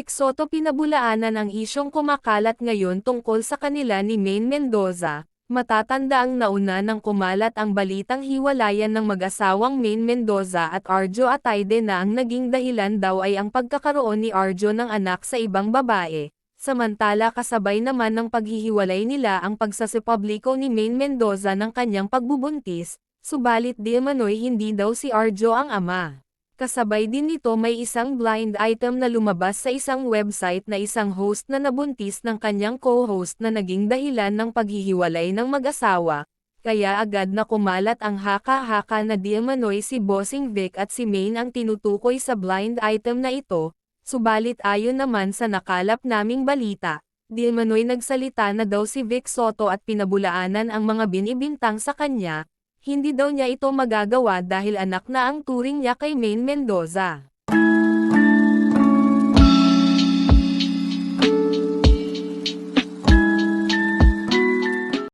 Vic Soto pinabulaanan ang isyong kumakalat ngayon tungkol sa kanila ni Maine Mendoza. Matatandaang nauna nang kumalat ang balitang hiwalayan ng mag-asawang Maine Mendoza at Arjo Atayde na ang naging dahilan daw ay ang pagkakaroon ni Arjo ng anak sa ibang babae. Samantala kasabay naman ng paghihiwalay nila ang pagsasipubliko ni Maine Mendoza ng kanyang pagbubuntis, subalit di umano'y hindi daw si Arjo ang ama. Kasabay din nito may isang blind item na lumabas sa isang website na isang host na nabuntis ng kanyang co-host na naging dahilan ng paghihiwalay ng mag-asawa, kaya agad na kumalat ang haka-haka na di umano'y si Bossing Vic at si Maine ang tinutukoy sa blind item na ito, subalit ayon naman sa nakalap naming balita, di umano'y nagsalita na daw si Vic Soto at pinabulaanan ang mga binibintang sa kanya. Hindi daw niya ito magagawa dahil anak na ang turing niya kay Maine Mendoza.